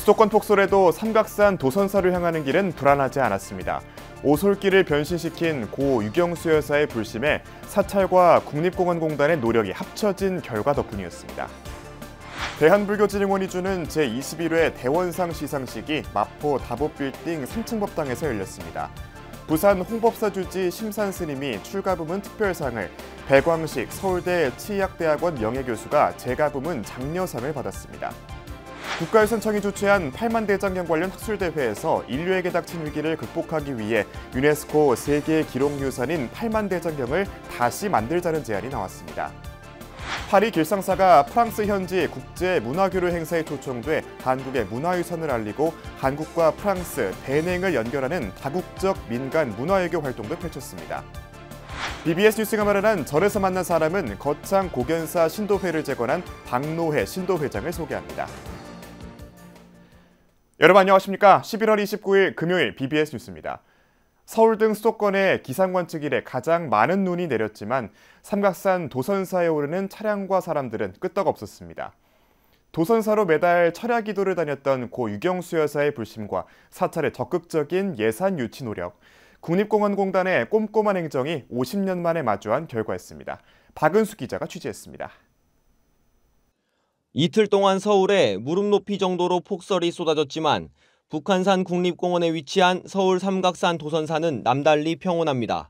수도권 폭설에도 삼각산 도선사를 향하는 길은 불안하지 않았습니다. 오솔길을 변신시킨 고 유경수 여사의 불심에 사찰과 국립공원공단의 노력이 합쳐진 결과 덕분이었습니다. 대한불교진흥원이 주는 제21회 대원상 시상식이 마포 다보빌딩 3층 법당에서 열렸습니다. 부산 홍법사 주지 심산 스님이 출가부문 특별상을, 배광식 서울대 치의학대학원 명예교수가 재가부문 장려상을 받았습니다. 국가유산청이 주최한 8만 대장경 관련 학술대회에서 인류에게 닥친 위기를 극복하기 위해 유네스코 세계 기록유산인 8만 대장경을 다시 만들자는 제안이 나왔습니다. 파리 길상사가 프랑스 현지 국제문화교류 행사에 초청돼 한국의 문화유산을 알리고 한국과 프랑스, 베냉을 연결하는 다국적 민간 문화외교 활동도 펼쳤습니다. BBS 뉴스가 마련한 절에서 만난 사람은 거창 고견사 신도회를 재건한 박노해 신도회장을 소개합니다. 여러분 안녕하십니까? 11월 29일 금요일 BBS 뉴스입니다. 서울 등 수도권에 기상관측 이래 가장 많은 눈이 내렸지만 삼각산 도선사에 오르는 차량과 사람들은 끄떡없었습니다. 도선사로 매달 철야 기도를 다녔던 고 유경수 여사의 불심과 사찰의 적극적인 예산 유치 노력, 국립공원공단의 꼼꼼한 행정이 50년 만에 마주한 결과였습니다. 박은수 기자가 취재했습니다. 이틀 동안 서울에 무릎 높이 정도로 폭설이 쏟아졌지만 북한산 국립공원에 위치한 서울 삼각산 도선사는 남달리 평온합니다.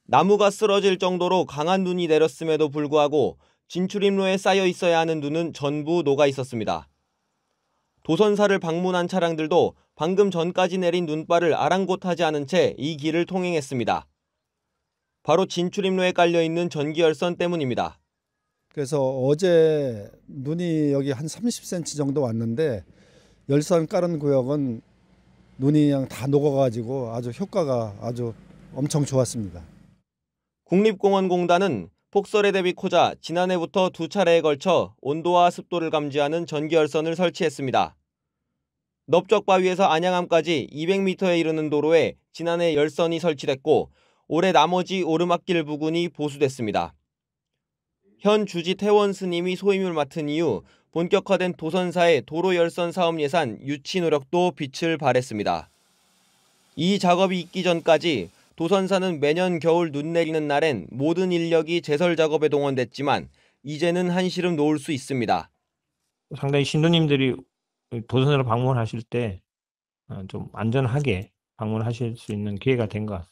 나무가 쓰러질 정도로 강한 눈이 내렸음에도 불구하고 진출입로에 쌓여 있어야 하는 눈은 전부 녹아 있었습니다. 도선사를 방문한 차량들도 방금 전까지 내린 눈발을 아랑곳하지 않은 채 이 길을 통행했습니다. 바로 진출입로에 깔려있는 전기열선 때문입니다. 그래서 어제 눈이 여기 한 30cm 정도 왔는데 열선 깔은 구역은 눈이 그냥 다 녹아가지고 아주 효과가 아주 엄청 좋았습니다. 국립공원공단은 폭설에 대비코자 지난해부터 두 차례에 걸쳐 온도와 습도를 감지하는 전기열선을 설치했습니다. 넓적바위에서 안양암까지 200m에 이르는 도로에 지난해 열선이 설치됐고 올해 나머지 오르막길 부근이 보수됐습니다. 현 주지 태원 스님이 소임을 맡은 이후 본격화된 도선사의 도로열선 사업 예산 유치 노력도 빛을 발했습니다. 이 작업이 있기 전까지 도선사는 매년 겨울 눈 내리는 날엔 모든 인력이 제설 작업에 동원됐지만 이제는 한시름 놓을 수 있습니다. 상당히 신도님들이 도선사를 방문하실 때 좀 안전하게 방문하실 수 있는 기회가 된 것 같습니다.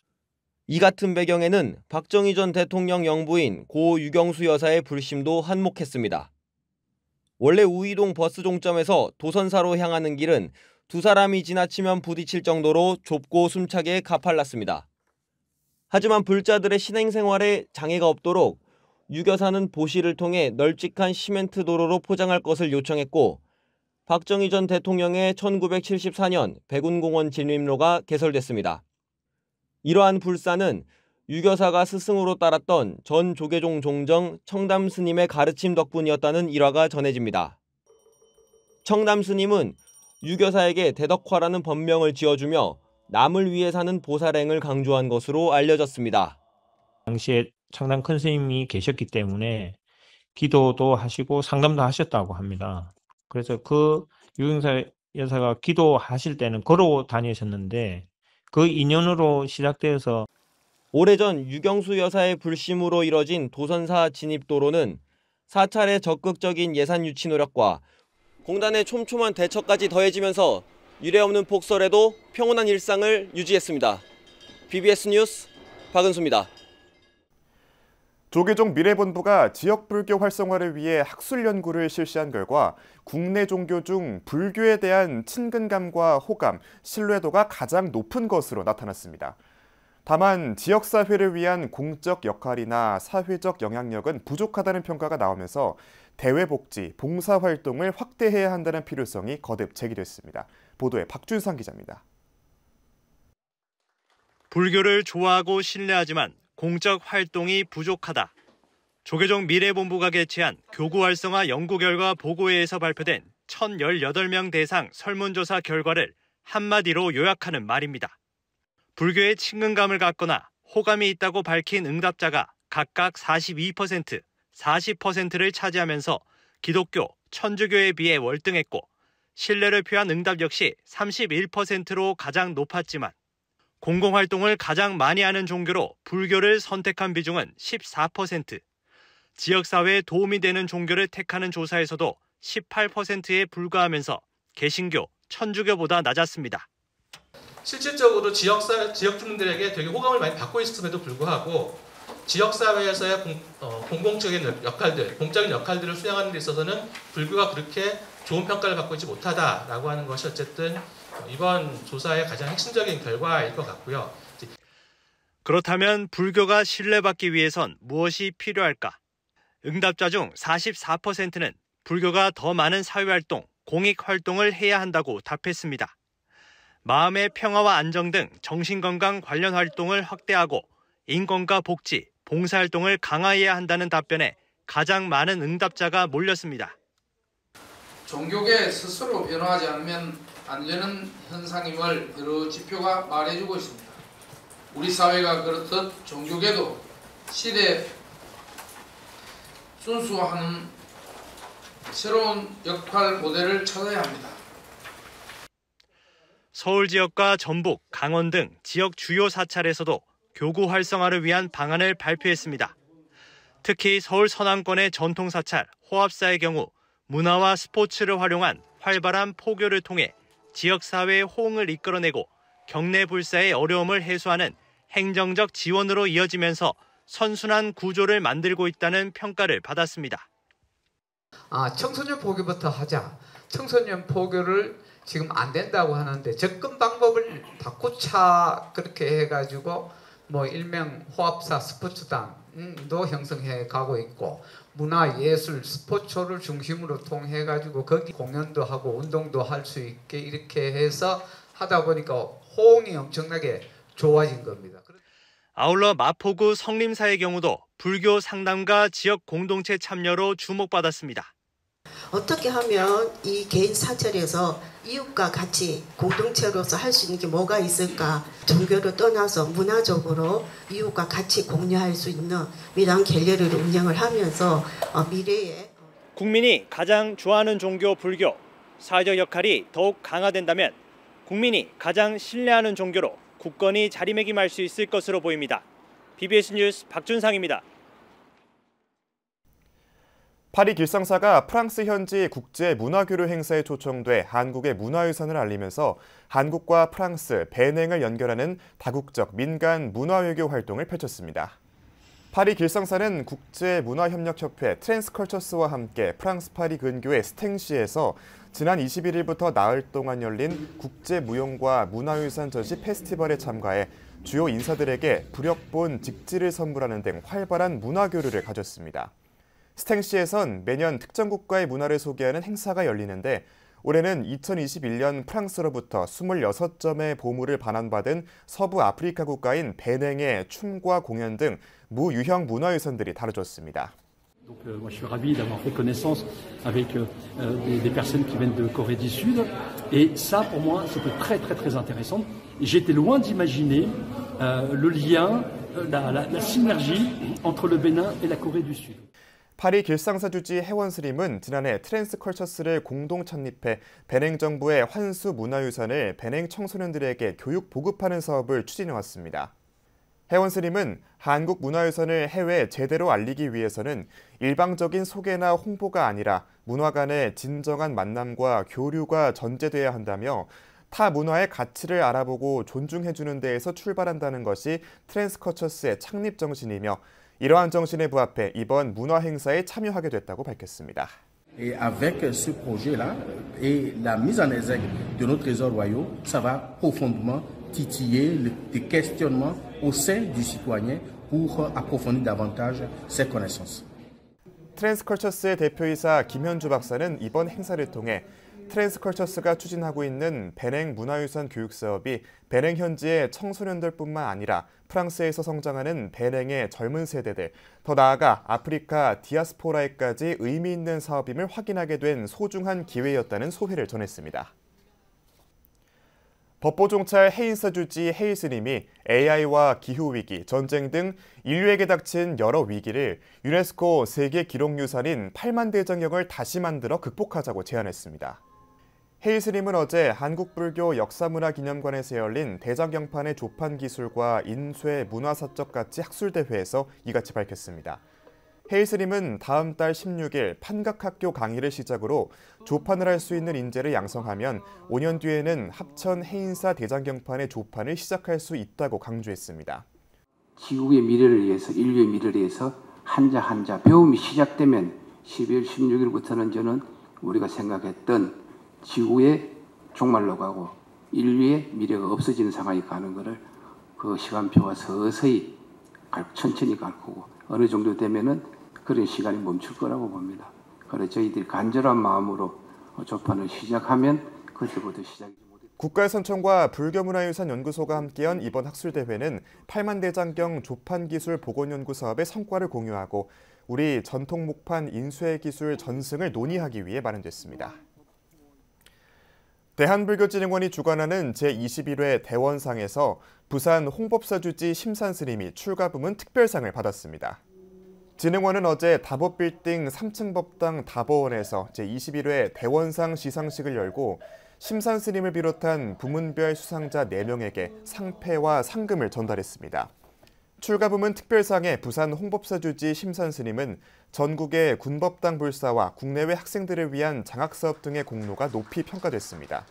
이 같은 배경에는 박정희 전 대통령 영부인 고 유경수 여사의 불심도 한몫했습니다. 원래 우이동 버스 종점에서 도선사로 향하는 길은 두 사람이 지나치면 부딪힐 정도로 좁고 숨차게 가팔랐습니다. 하지만 불자들의 신행생활에 장애가 없도록 유 여사는 보시를 통해 널찍한 시멘트 도로로 포장할 것을 요청했고 박정희 전 대통령의 1974년 백운공원 진입로가 개설됐습니다. 이러한 불사는 유 여사가 스승으로 따랐던 전 조계종 종정 청담 스님의 가르침 덕분이었다는 일화가 전해집니다. 청담 스님은 유 여사에게 대덕화라는 법명을 지어주며 남을 위해 사는 보살행을 강조한 것으로 알려졌습니다. 당시에 청담 큰 스님이 계셨기 때문에 기도도 하시고 상담도 하셨다고 합니다. 그래서 그 유경수 여사가 기도하실 때는 걸어 다니셨는데 그 인연으로 시작되어서 오래전 유경수 여사의 불심으로 이뤄진 도선사 진입도로는 사찰의 적극적인 예산 유치 노력과 공단의 촘촘한 대처까지 더해지면서 유례없는 폭설에도 평온한 일상을 유지했습니다. BBS 뉴스 박은수입니다. 조계종 미래본부가 지역불교 활성화를 위해 학술 연구를 실시한 결과 국내 종교 중 불교에 대한 친근감과 호감, 신뢰도가 가장 높은 것으로 나타났습니다. 다만 지역사회를 위한 공적 역할이나 사회적 영향력은 부족하다는 평가가 나오면서 대외복지, 봉사활동을 확대해야 한다는 필요성이 거듭 제기됐습니다. 보도에 박준상 기자입니다. 불교를 좋아하고 신뢰하지만 공적 활동이 부족하다. 조계종 미래본부가 개최한 교구 활성화 연구 결과 보고회에서 발표된 1,018명 대상 설문조사 결과를 한마디로 요약하는 말입니다. 불교에 친근감을 갖거나 호감이 있다고 밝힌 응답자가 각각 42%, 40%를 차지하면서 기독교, 천주교에 비해 월등했고 신뢰를 표한 응답 역시 31%로 가장 높았지만 공공활동을 가장 많이 하는 종교로 불교를 선택한 비중은 14%, 지역사회에 도움이 되는 종교를 택하는 조사에서도 18%에 불과하면서 개신교, 천주교보다 낮았습니다. 실질적으로 지역 주민들에게 되게 호감을 많이 받고 있음에도 불구하고 지역사회에서의 공공적인 역할들, 공적인 역할들을 수행하는 데 있어서는 불교가 그렇게 좋은 평가를 받고 있지 못하다라고 하는 것이 어쨌든 이번 조사의 가장 핵심적인 결과일 것 같고요. 그렇다면 불교가 신뢰받기 위해선 무엇이 필요할까? 응답자 중 44%는 불교가 더 많은 사회활동, 공익활동을 해야 한다고 답했습니다. 마음의 평화와 안정 등 정신건강 관련 활동을 확대하고 인권과 복지, 봉사활동을 강화해야 한다는 답변에 가장 많은 응답자가 몰렸습니다. 종교계 스스로 변화하지 않으면 안 되는 현상임을 여러 지표가 말해주고 있습니다. 우리 사회가 그렇듯 종교계도 시대에 순수하는 새로운 역할 모델을 찾아야 합니다. 서울 지역과 전북, 강원 등 지역 주요 사찰에서도 교구 활성화를 위한 방안을 발표했습니다. 특히 서울 서남권의 전통 사찰 호합사의 경우 문화와 스포츠를 활용한 활발한 포교를 통해 지역사회의 호응을 이끌어내고 경내 불사의 어려움을 해소하는 행정적 지원으로 이어지면서 선순환 구조를 만들고 있다는 평가를 받았습니다. 청소년 포교부터 하자. 청소년 포교를 지금 안 된다고 하는데 접근 방법을 바꾸자 그렇게 해가지고 뭐 일명 호합사 스포츠단도 형성해 가고 있고 문화 예술 스포츠를 중심으로 통해 가지고 거기 공연도 하고 운동도 할 수 있게 이렇게 해서 하다 보니까 호응이 엄청나게 좋아진 겁니다. 아울러 마포구 성림사의 경우도 불교 상담가 지역 공동체 참여로 주목받았습니다. 어떻게 하면 이 개인 사찰에서 이웃과 같이 공동체로서 할 수 있는 게 뭐가 있을까? 종교를 떠나서 문화적으로 이웃과 같이 공유할 수 있는 이런 갤러리를 운영을 하면서 미래에 국민이 가장 좋아하는 종교 불교, 사회적 역할이 더욱 강화된다면 국민이 가장 신뢰하는 종교로 굳건히 자리매김할 수 있을 것으로 보입니다. BBS 뉴스 박준상입니다. 파리 길상사가 프랑스 현지 국제 문화교류 행사에 초청돼 한국의 문화유산을 알리면서 한국과 프랑스, 베냉을 연결하는 다국적 민간 문화외교 활동을 펼쳤습니다. 파리 길상사는 국제문화협력협회 트랜스컬처스와 함께 프랑스 파리 근교의 스탱시에서 지난 21일부터 나흘 동안 열린 국제무용과 문화유산 전시 페스티벌에 참가해 주요 인사들에게 부력본 직지를 선물하는 등 활발한 문화교류를 가졌습니다. 스탱시에선 매년 특정 국가의 문화를 소개하는 행사가 열리는데 올해는 2021년 프랑스로부터 26점의 보물을 반환받은 서부 아프리카 국가인 베냉의 춤과 공연 등 무유형 문화유산들이 다뤄졌습니다. Donc, moi, je suis ravi d'avoir fait connaissance avec des personnes qui viennent de Corée du Sud. Et ça, pour moi, c'était très intéressant. Et j'étais loin d'imaginer le lien, la synergie entre le Bénin et la Corée du Sud. 파리 길상사주지 혜원스림은 지난해 트랜스컬처스를 공동 창립해 베냉 정부의 환수 문화유산을 베냉 청소년들에게 교육 보급하는 사업을 추진해왔습니다. 혜원스림은 한국 문화유산을 해외에 제대로 알리기 위해서는 일방적인 소개나 홍보가 아니라 문화 간의 진정한 만남과 교류가 전제돼야 한다며 타 문화의 가치를 알아보고 존중해주는 데에서 출발한다는 것이 트랜스컬처스의 창립 정신이며 이러한 정신에 부합해 이번 문화 행사에 참여하게 됐다고 밝혔습니다. Et avec ce projet-là et la mise en exergue de nos trésors royaux, ça va profondément titiller des questionnements au sein du citoyen pour approfondir davantage ses connaissances. 트랜스컬처스의 대표이사 김현주 박사는 이번 행사를 통해 트랜스컬처스가 추진하고 있는 베냉 문화유산 교육 사업이 베냉 현지의 청소년들뿐만 아니라 프랑스에서 성장하는 베냉의 젊은 세대들, 더 나아가 아프리카 디아스포라에까지 의미 있는 사업임을 확인하게 된 소중한 기회였다는 소회를 전했습니다. 법보종찰 해인사 주지 헤이스님이 AI와 기후위기, 전쟁 등 인류에게 닥친 여러 위기를 유네스코 세계 기록유산인 팔만대장경을 다시 만들어 극복하자고 제안했습니다. 헤이스님은 어제 한국불교 역사문화기념관에서 열린 대장경판의 조판기술과 인쇄 문화사적 가치 학술대회에서 이같이 밝혔습니다. 헤이스님은 다음 달 16일 판각학교 강의를 시작으로 조판을 할 수 있는 인재를 양성하면 5년 뒤에는 합천 해인사 대장경판의 조판을 시작할 수 있다고 강조했습니다. 지구의 미래를 위해서, 인류의 미래를 위해서 한자 한자 배움이 시작되면 12월 16일부터는 저는 우리가 생각했던 지구의 종말로 가고 인류의 미래가 없어지는 상황이 가는 것을 그 시간표가 서서히 천천히 가르치고 어느 정도 되면은 그런 시간이 멈출 거라고 봅니다. 그래서 저희들이 간절한 마음으로 조판을 시작하면 그때부터 시작이 국가선천과 불교문화유산연구소가 함께한 이번 학술대회는 8만대장경 조판기술 복원연구 사업의 성과를 공유하고 우리 전통 목판 인쇄기술 전승을 논의하기 위해 마련됐습니다. 대한불교진흥원이 주관하는 제21회 대원상에서 부산 홍법사주지 심산스님이 출가부문 특별상을 받았습니다. 진흥원은 어제 다법빌딩 3층 법당 다보원에서 제21회 대원상 시상식을 열고 심산스님을 비롯한 부문별 수상자 4명에게 상패와 상금을 전달했습니다. 출가부문 특별상에 부산 홍법사주지 심산스님은 전국의 군법당 불사와 국내외 학생들을 위한 장학사업 등의 공로가 높이 평가됐습니다.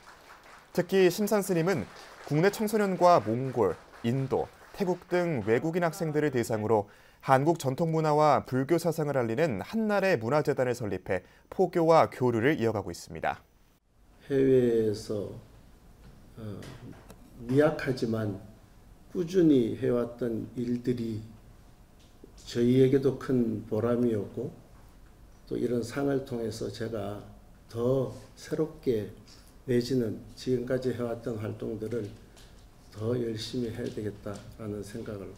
특히 심산스님은 국내 청소년과 몽골, 인도, 태국 등 외국인 학생들을 대상으로 한국 전통문화와 불교 사상을 알리는 한나라의 문화재단을 설립해 포교와 교류를 이어가고 있습니다. 해외에서 미약하지만 꾸준히 해왔던 일들이 저희에게도 큰 보람이었고 또 이런 상을 통해서 제가 더 새롭게 내지는 지금까지 해왔던 활동들을 더 열심히 해야 되겠다라는 생각을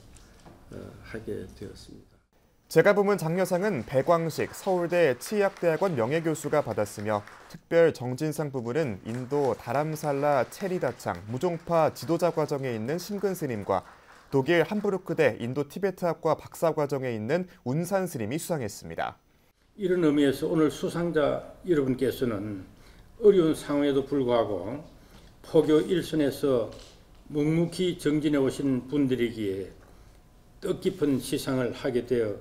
하게 되었습니다. 제가부문 장려상은 백광식 서울대 치의학대학원 명예교수가 받았으며 특별 정진상 부문은 인도 다람살라 체리다창 무종파 지도자 과정에 있는 심근 스님과 독일 함부르크대 인도 티베트학과 박사 과정에 있는 운산 스님이 수상했습니다. 이런 의미에서 오늘 수상자 여러분께서는 어려운 상황에도 불구하고 포교 일선에서 묵묵히 정진해 오신 분들이기에 뜻깊은 시상을 하게 되어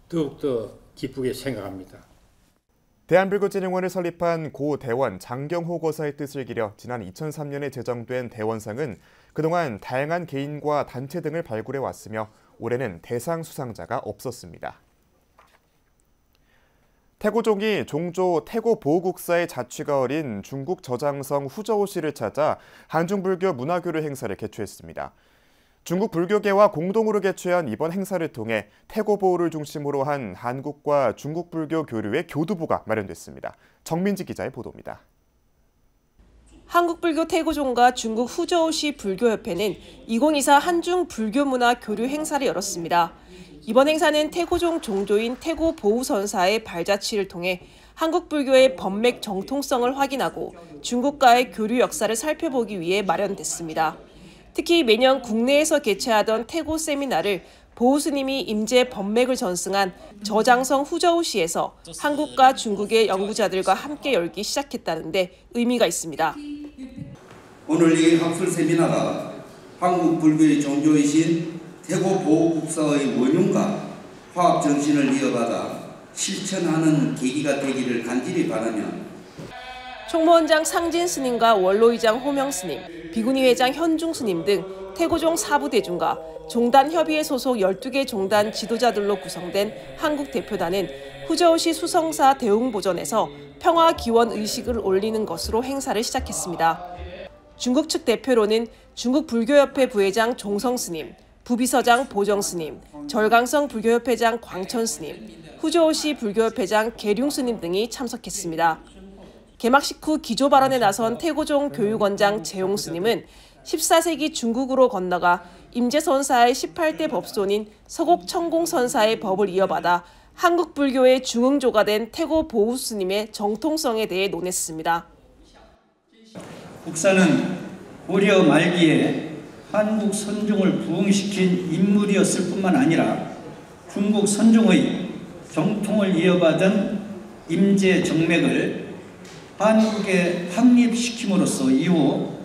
더욱더 기쁘게 생각합니다. 대한불교진흥원을 설립한 고 대원 장경호 거사의 뜻을 기려 지난 2003년에 제정된 대원상은 그동안 다양한 개인과 단체 등을 발굴해 왔으며 올해는 대상 수상자가 없었습니다. 태고종이 종조 태고보호국사의 자취가 어린 중국 저장성 후저우시를 찾아 한중불교 문화교류 행사를 개최했습니다. 중국 불교계와 공동으로 개최한 이번 행사를 통해 태고 보호를 중심으로 한 한국과 중국 불교 교류의 교두보가 마련됐습니다. 정민지 기자의 보도입니다. 한국불교 태고종과 중국 후저우시 불교협회는 2024 한중 불교문화 교류 행사를 열었습니다. 이번 행사는 태고종 종조인 태고 보호선사의 발자취를 통해 한국 불교의 법맥 정통성을 확인하고 중국과의 교류 역사를 살펴보기 위해 마련됐습니다. 특히 매년 국내에서 개최하던 태고 세미나를 보호스님이 임재 법맥을 전승한 저장성 후저우시에서 한국과 중국의 연구자들과 함께 열기 시작했다는데 의미가 있습니다. 오늘 이 학술 세미나가 한국 불교의 종조이신 태고 보호국사의 원흉과 화합 정신을 이어받아 실천하는 계기가 되기를 간절히 바라며 총무원장 상진 스님과 원로의장 호명 스님, 비구니 회장 현중 스님 등 태고종 사부대중과 종단 협의회 소속 12개 종단 지도자들로 구성된 한국 대표단은 후저우시 수성사 대웅보전에서 평화 기원 의식을 올리는 것으로 행사를 시작했습니다. 중국 측 대표로는 중국 불교협회 부회장 종성 스님, 부비서장 보정 스님, 절강성 불교협회장 광천 스님, 후저우시 불교협회장 계룡 스님 등이 참석했습니다. 개막식 후 기조 발언에 나선 태고종 교육원장 재용 스님은 14세기 중국으로 건너가 임재선사의 18대 법손인 서곡천공선사의 법을 이어받아 한국 불교의 중흥조가 된 태고 보우 스님의 정통성에 대해 논했습니다. 국사는 고려 말기에 한국 선종을 부흥시킨 인물이었을 뿐만 아니라 중국 선종의 정통을 이어받은 임재 정맥을 한국에 확립시킴으로써 이후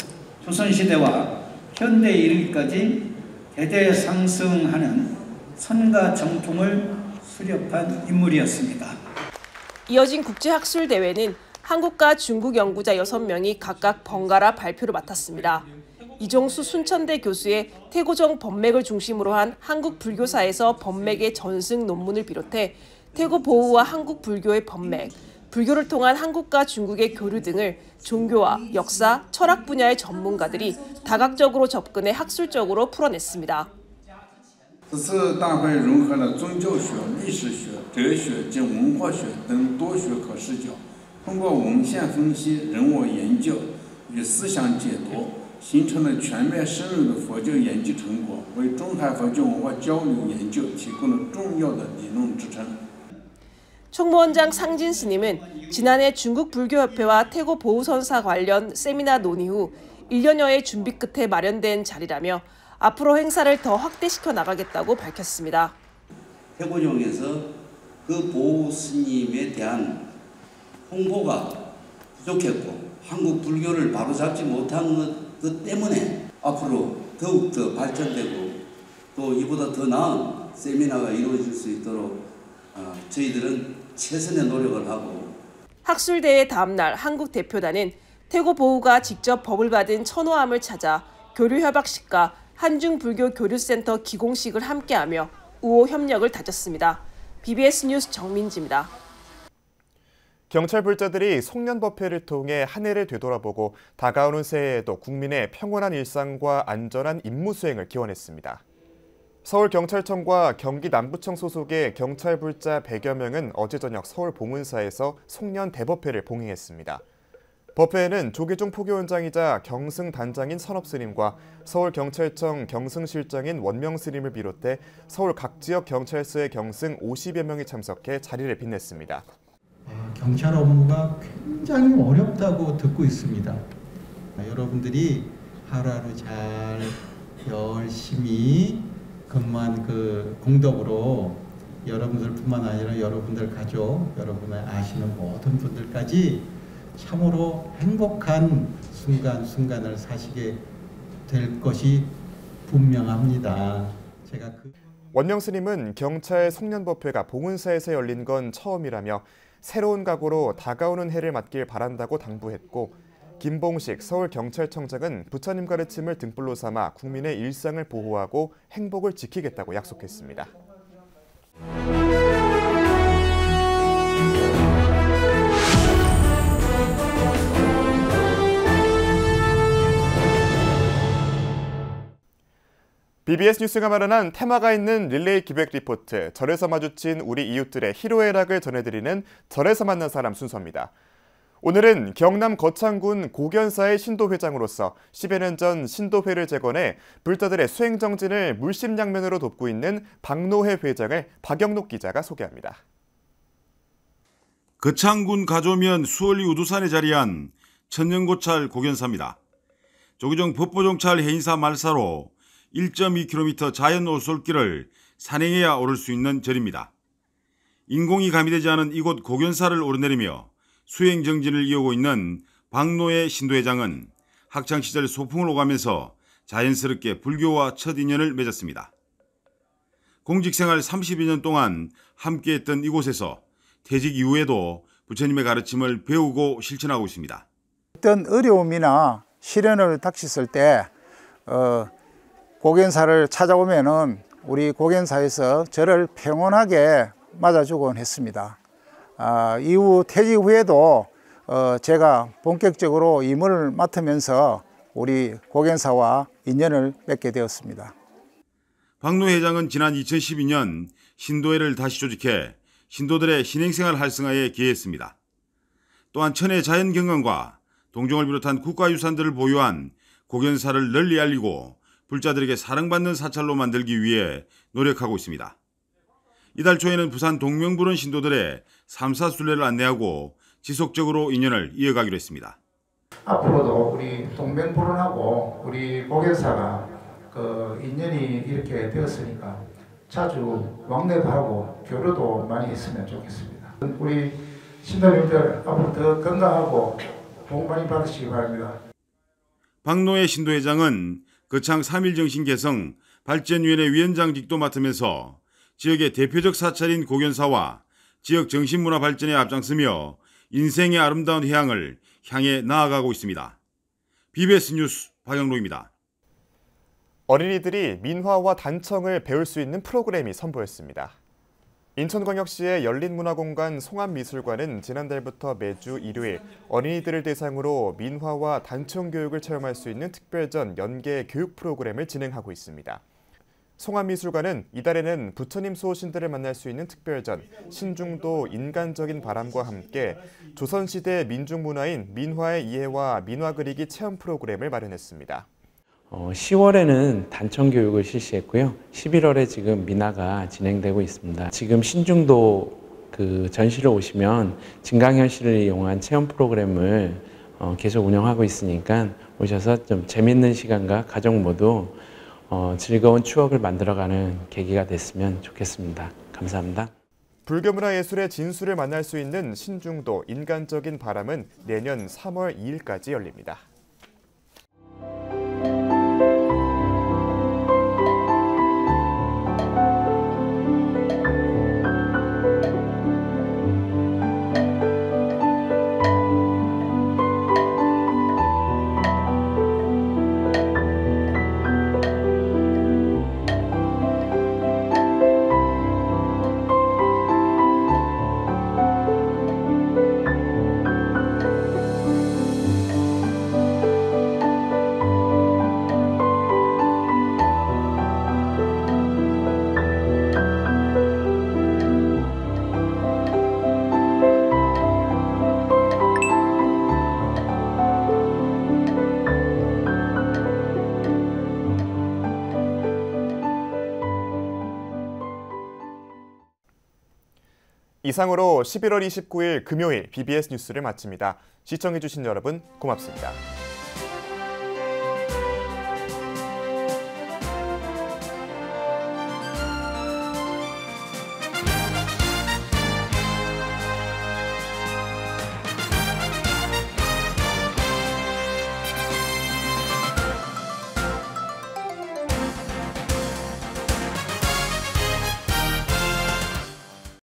조선시대와 현대에 이르기까지 대대상승하는 선가 정통을 수렵한 인물이었습니다. 이어진 국제학술대회는 한국과 중국 연구자 6명이 각각 번갈아 발표를 맡았습니다. 이종수 순천대 교수의 태고종 법맥을 중심으로 한 한국 불교사에서 법맥의 전승 논문을 비롯해 태고 보우와 한국 불교의 법맥, 불교를 통한 한국과 중국의 교류 등을 종교와 역사, 철학 분야의 전문가들이 다각적으로 접근해 학술적으로 풀어냈습니다. 此次大会融合了宗教学、历史学、哲学及文化学等多学科视角，通过文献分析、人文研究与思想解读，形成了全面深入的佛教研究成果，为中海佛教文化交流研究提供了重要的理论支撑。 총무원장 상진 스님은 지난해 중국 불교협회와 태고 보우선사 관련 세미나 논의 후 1년여의 준비 끝에 마련된 자리라며 앞으로 행사를 더 확대시켜 나가겠다고 밝혔습니다. 태고종에서 그 보우 스님에 대한 홍보가 부족했고 한국 불교를 바로잡지 못한 것 때문에 앞으로 더욱더 발전되고 또 이보다 더 나은 세미나가 이루어질 수 있도록 저희들은 최선의 노력을 하고. 학술대회 다음 날 한국 대표단은 태고 보우가 직접 법을 받은 천호암을 찾아 교류협약식과 한중불교 교류센터 기공식을 함께하며 우호 협력을 다졌습니다. BBS 뉴스 정민지입니다. 경찰 불자들이 송년법회를 통해 한 해를 되돌아보고 다가오는 새해에도 국민의 평온한 일상과 안전한 임무 수행을 기원했습니다. 서울경찰청과 경기 남부청 소속의 경찰 불자 100여 명은 어제 저녁 서울 봉은사에서 송년 대법회를 봉행했습니다. 법회에는 조계종 포교원장이자 경승 단장인 선업스님과 서울경찰청 경승실장인 원명스님을 비롯해 서울 각 지역 경찰서의 경승 50여 명이 참석해 자리를 빛냈습니다. 경찰 업무가 굉장히 어렵다고 듣고 있습니다. 여러분들이 하루하루 잘 열심히 근무한 그 공덕으로 여러분들뿐만 아니라 여러분들 가족, 여러분을 아시는 모든 분들까지 참으로 행복한 순간순간을 사시게 될 것이 분명합니다. 원명 스님은 경찰 송년법회가 봉은사에서 열린 건 처음이라며 새로운 각오로 다가오는 해를 맞길 바란다고 당부했고, 김봉식 서울경찰청장은 부처님 가르침을 등불로 삼아 국민의 일상을 보호하고 행복을 지키겠다고 약속했습니다. BBS 뉴스가 마련한 테마가 있는 릴레이 기획 리포트, 절에서 마주친 우리 이웃들의 희로애락을 전해드리는 절에서 만난 사람 순서입니다. 오늘은 경남 거창군 고견사의 신도회장으로서 10여 년 전 신도회를 재건해 불자들의 수행정진을 물심양면으로 돕고 있는 박노해 회장을 박영록 기자가 소개합니다. 거창군 가조면 수월리 우두산에 자리한 천년고찰 고견사입니다. 조계종 법보종찰 해인사 말사로 1.2km 자연 오솔길을 산행해야 오를 수 있는 절입니다. 인공이 가미되지 않은 이곳 고견사를 오르내리며 수행 정진을 이어오고 있는 박노해 신도회장은 학창시절 소풍을 오가면서 자연스럽게 불교와 첫 인연을 맺었습니다. 공직생활 30여 년 동안 함께했던 이곳에서 퇴직 이후에도 부처님의 가르침을 배우고 실천하고 있습니다. 어떤 어려움이나 시련을 닥쳤을 때 고견사를 찾아오면은 우리 고견사에서 저를 평온하게 맞아주곤 했습니다. 이후 퇴직 후에도 제가 본격적으로 임무를 맡으면서 우리 고견사와 인연을 맺게 되었습니다. 박노해 회장은 지난 2012년 신도회를 다시 조직해 신도들의 신행생활 활성화에 기여했습니다. 또한 천혜 자연경관과 동종을 비롯한 국가유산들을 보유한 고견사를 널리 알리고 불자들에게 사랑받는 사찰로 만들기 위해 노력하고 있습니다. 이달 초에는 부산 동명불원 신도들의 삼사순례를 안내하고 지속적으로 인연을 이어가기로 했습니다. 앞으로도 우리 동명불원하고 우리 고견사가 인연이 이렇게 되었으니까 자주 왕래도 하고 교류도 많이 했으면 좋겠습니다. 우리 신도님들 앞으로 더 건강하고 복 많이 받으시기 바랍니다. 박노해 신도회장은 거창 3.1 정신 개성 발전위원회 위원장직도 맡으면서 지역의 대표적 사찰인 고견사와 지역 정신문화 발전에 앞장서며 인생의 아름다운 해양을 향해 나아가고 있습니다. BBS 뉴스 박영로입니다. 어린이들이 민화와 단청을 배울 수 있는 프로그램이 선보였습니다. 인천광역시의 열린문화공간 송암미술관은 지난달부터 매주 일요일 어린이들을 대상으로 민화와 단청 교육을 체험할 수 있는 특별전 연계 교육 프로그램을 진행하고 있습니다. 송암미술관은 이달에는 부처님 수호신들을 만날 수 있는 특별전 신중도 인간적인 바람과 함께 조선시대 민중문화인 민화의 이해와 민화 그리기 체험 프로그램을 마련했습니다. 10월에는 단청 교육을 실시했고요. 11월에 지금 민화가 진행되고 있습니다. 지금 신중도 그 전시를 오시면 증강현실을 이용한 체험 프로그램을 계속 운영하고 있으니까 오셔서 좀 재밌는 시간과 가족 모두 즐거운 추억을 만들어가는 계기가 됐으면 좋겠습니다. 감사합니다. 불교문화예술의 진수를 만날 수 있는 신중도 인간적인 바람은 내년 3월 2일까지 열립니다. 이상으로 11월 29일 금요일 BBS 뉴스를 마칩니다. 시청해주신 여러분 고맙습니다.